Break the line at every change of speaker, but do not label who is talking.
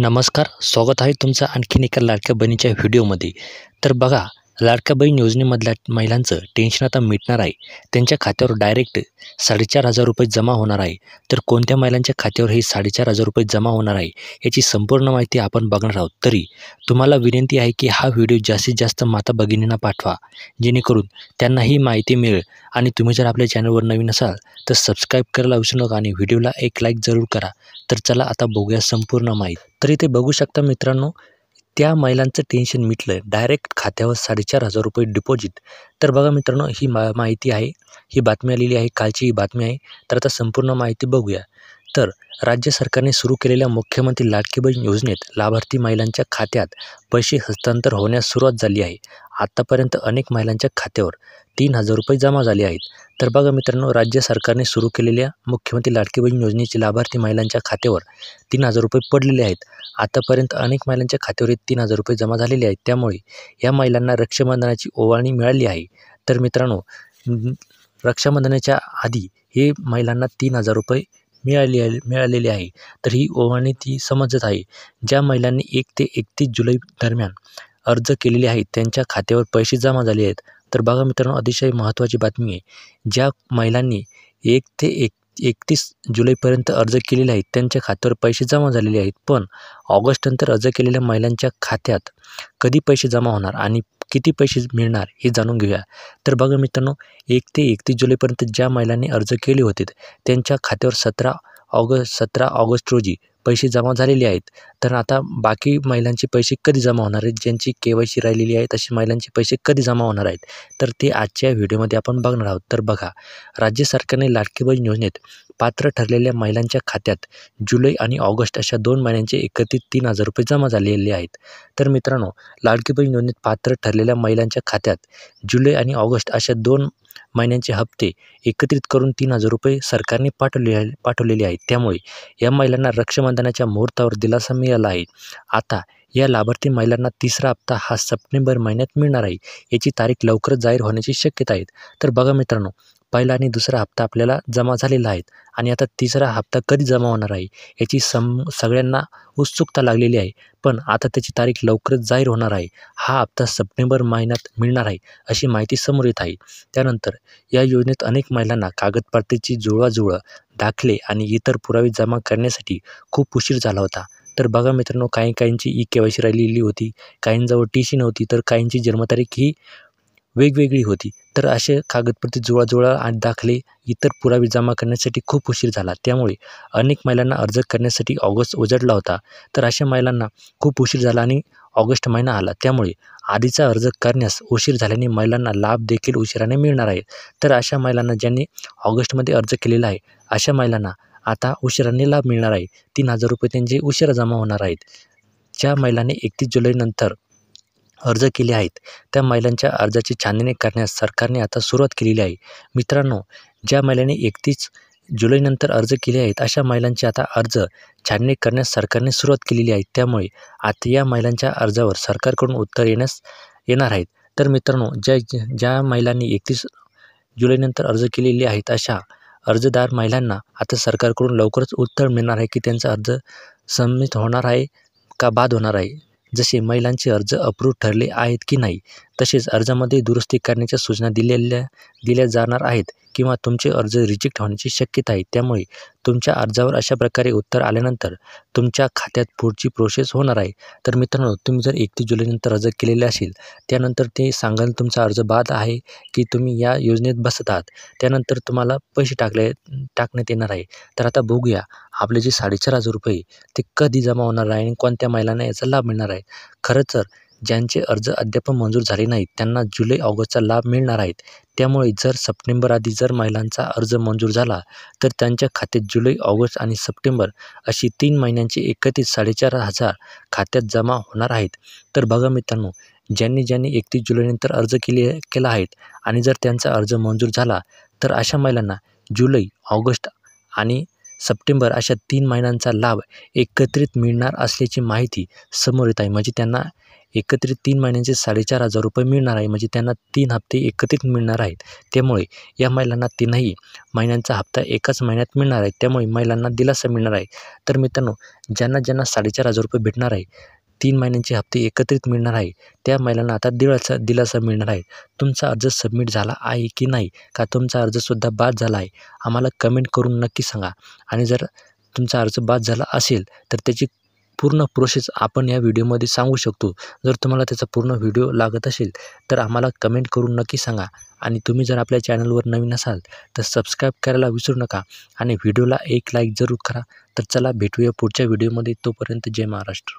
नमस्कार, स्वागत आहे तुमचं आणखीन एका लाडक्या बहिणीच्या व्हिडिओमध्ये. तर बघा, लाडक्या बहीण योजनेमधल्या महिलांचं टेन्शन आता मिटणार आहे. त्यांच्या खात्यावर डायरेक्ट ₹4,500 जमा होणार आहे. तर कोणत्या महिलांच्या खात्यावर हे ₹4,500 जमा होणार आहे, याची संपूर्ण माहिती आपण बघणार आहोत. तरी तुम्हाला विनंती आहे की हा व्हिडिओ जास्तीत जास्त माता भगिनींना पाठवा, जेणेकरून त्यांना ही माहिती मिळेल. आणि तुम्ही जर आपल्या चॅनलवर नवीन असाल तर सबस्क्राईब करायला विसरू नका आणि व्हिडिओला एक लाईक जरूर करा. तर चला आता बघूया संपूर्ण माहिती. तर इथे बघू शकता मित्रांनो, त्या महिलांचं टेन्शन मिटलं. डायरेक्ट खात्यावर ₹4,500 डिपॉझिट. तर बघा मित्रांनो, ही माहिती आहे, ही बातमी आलेली आहे, कालची ही बातमी आहे. तर आता संपूर्ण माहिती बघूया. तर राज्य सरकारने सुरू केलेल्या मुख्यमंत्री लाडकी बहीण योजनेत लाभार्थी महिलांच्या खात्यात पैसे हस्तांतर होण्यास सुरुवात झाली आहे. आत्तापर्यंत अनेक महिलांच्या खात्यावर ₹3,000 जमा झाले आहेत. तर बघा मित्रांनो, राज्य सरकारने सुरू केलेल्या मुख्यमंत्री लाडकी बहीण योजनेचे लाभार्थी महिलांच्या खात्यावर ₹3,000 पडलेले आहेत. आतापर्यंत अनेक महिलांच्या खात्यावर ₹3,000 जमा झालेले आहेत. त्यामुळे या महिलांना रक्षाबंधनाची ओवाळणी मिळाली आहे. तर मित्रांनो, रक्षाबंधनाच्या आधी हे महिलांना ₹3,000 मिळालेले आहे. तर ही ओवाळणी ती समजत आहे. ज्या महिलांनी 1 ते 31 जुलै दरम्यान अर्ज केलेले आहेत, त्यांच्या खात्यावर पैसे जमा झाले आहेत. तर बघा मित्रांनो, अतिशय महत्त्वाची बातमी आहे. ज्या महिलांनी 1 ते 31 जुलैपर्यंत अर्ज केलेले आहेत, त्यांच्या खात्यावर पैसे जमा झालेले आहेत. पण ऑगस्टनंतर अर्ज केलेल्या महिलांच्या खात्यात कधी पैसे जमा होणार आणि किती पैसे मिळणार हे जाणून घेऊया. तर बघा मित्रांनो, 1 ते 31 जुलैपर्यंत ज्या महिलांनी अर्ज केले होते, त्यांच्या खात्यावर 17 ऑगस्ट रोजी पैसे जमा झालेले आहेत. तर आता बाकी महिलांचे पैसे कधी जमा होणार आहेत, ज्यांची KYC राहिलेली आहे अशा महिलांचे पैसे कधी जमा होणार आहेत, तर ते आजच्या व्हिडिओमध्ये आपण बघणार आहोत. तर बघा, राज्य सरकारने लाडकी बहीण योजनेत पात्र ठरलेल्या महिलांच्या खात्यात जुलै आणि ऑगस्ट अशा 2 महिन्यांचे एकत्रित ₹3,000 जमा झालेले आहेत. तर मित्रांनो, लाडकी बहीण योजनेत पात्र ठरलेल्या महिलांच्या खात्यात जुलै आणि ऑगस्ट अशा 2 महिन्यांचे हप्ते एकत्रित करून ₹3,000 सरकारने पाठवलेले आहेत. त्यामुळे या महिलांना रक्षाबंधनाच्या मुहूर्तावर दिलासा मिळाला आहे. आता या लाभार्थी महिलांना तिसरा हप्ता हा सप्टेंबर महिन्यात मिळणार आहे. याची तारीख लवकरच जाहीर होण्याची शक्यता आहे. तर बघा मित्रांनो, पहिला आणि दुसरा हप्ता आपल्याला जमा झालेला आहे आणि आता तिसरा हप्ता कधी जमा होणार आहे याची सगळ्यांना उत्सुकता लागलेली आहे. पण आता त्याची तारीख लवकरच जाहीर होणार आहे. हा हप्ता सप्टेंबर महिन्यात मिळणार आहे अशी माहिती समोर येत आहे. त्यानंतर या योजनेत अनेक महिलांना कागदपत्रांची जुळवाजुळव, दाखले आणि इतर पुरावे जमा करण्यासाठी खूप उशीर झाला होता. तर बघा मित्रांनो, काहींची KYC राहिलेली होती, काहींजवळ TC नव्हती, तर काहींची जन्मतारीख ही वेगवेगळी होती. तर असे कागदपत्रे जुळवाजुळव आणि दाखले, इतर पुरावे जमा करण्यासाठी खूप उशीर झाला. त्यामुळे अनेक महिलांना अर्ज करण्यासाठी ऑगस्ट उजडला होता. तर अशा महिलांना खूप उशीर झाला आणि ऑगस्ट महिना आला. त्यामुळे आधीचा अर्ज करण्यास उशीर झाल्याने महिलांना लाभ देखील उशिराने मिळणार आहे. तर अशा महिलांना ज्यांनी ऑगस्टमध्ये अर्ज केलेला आहे, अशा महिलांना आता उशिराने लाभ मिळणार आहे. ₹3,000 त्यांचे उशिरा जमा होणार आहेत. ज्या महिलांनी 31 जुलैनंतर अर्ज केले आहेत, त्या महिलांच्या अर्जाची छाननी करण्यास सरकारने आता सुरुवात केलेली आहे. मित्रांनो, ज्या महिलांनी 31 जुलैनंतर अर्ज केले आहेत, अशा महिलांचे आता अर्ज छाननी करण्यास सरकारने सुरुवात केलेली आहे. त्यामुळे आता या महिलांच्या अर्जावर सरकारकडून उत्तर येणार आहेत. तर मित्रांनो, ज्या महिलांनी 31 जुलैनंतर अर्ज केलेले आहेत, अशा अर्जदार महिलांना आता सरकारकडून लवकरच उत्तर मिळणार आहे की त्यांचा अर्ज सबमिट होणार आहे का बाद होणार आहे. जसे महिलांचे अर्ज अप्रूव्ह ठरले आहेत की नाही, तसेच अर्जामध्ये दुरुस्ती करण्याच्या सूचना दिल्या जाणार आहेत किंवा तुमचे अर्ज रिजेक्ट होण्याची शक्यता आहे. त्यामुळे तुमच्या अर्जावर अशा प्रकारे उत्तर आल्यानंतर तुमच्या खात्यात पुढची प्रोसेस होणार आहे. तर मित्रांनो, तुम्ही जर 31 जुलैनंतर अर्ज केलेले असेल, त्यानंतर ते सांगाल तुमचा अर्ज बाद आहे की तुम्ही या योजनेत बसत आहात. त्यानंतर तुम्हाला पैसे टाकण्यात येणार आहे. तर आता बघूया, आपले जे ₹4,500 ते कधी जमा होणार आहे आणि कोणत्या महिलांना याचा लाभ मिळणार आहे. खरं तर ज्यांचे अर्ज अद्याप मंजूर झाले नाहीत, त्यांना जुलै ऑगस्टचा लाभ मिळणार आहेत. त्यामुळे जर सप्टेंबर आधी जर महिलांचा अर्ज मंजूर झाला, तर त्यांच्या खात्यात जुलै, ऑगस्ट आणि सप्टेंबर अशी 3 महिन्यांचे एकत्रित ₹4,500 खात्यात जमा होणार आहेत. तर बघा मित्रांनो, ज्यांनी 31 जुलैनंतर अर्ज केला आहेत आणि जर त्यांचा अर्ज मंजूर झाला, तर अशा महिलांना जुलै, ऑगस्ट आणि सप्टेंबर अशा 3 महिन्यांचा लाभ एकत्रित मिळणार असल्याची माहिती समोर येत आहे. म्हणजे त्यांना एकत्रित 3 महिन्यांचे 4,500 रुपये मिळणार आहे. म्हणजे त्यांना 3 हप्ते एकत्रित मिळणार आहेत. त्यामुळे या महिलांना 3ही महिन्यांचा हप्ता एकाच महिन्यात मिळणार आहे. त्यामुळे महिलांना दिलासा मिळणार आहे. तर मित्रांनो, ज्यांना 4,500 रुपये भेटणार आहे, 3 महिन्यांचे हप्ते एकत्रित मिळणार आहे, त्या महिलांना आता दिलासा मिळणार आहे. तुमचा अर्ज सबमिट झाला आहे की नाही, का तुमचा अर्जसुद्धा बाद झाला आहे, आम्हाला कमेंट करून नक्की सांगा. आणि जर तुमचा अर्ज बाद झाला असेल तर त्याची पूर्ण प्रोसेस आपण या व्हिडिओमध्ये सांगू शकतो. जर तुम्हाला त्याचा पूर्ण व्हिडिओ लागत असेल तर आम्हाला कमेंट करून नक्की सांगा. आणि तुम्ही जर आपल्या चॅनलवर नवीन असाल तर सबस्क्राईब करायला विसरू नका आणि व्हिडिओला एक लाईक जरूर करा. तर चला भेटूया पुढच्या व्हिडिओमध्ये. तोपर्यंत जय महाराष्ट्र.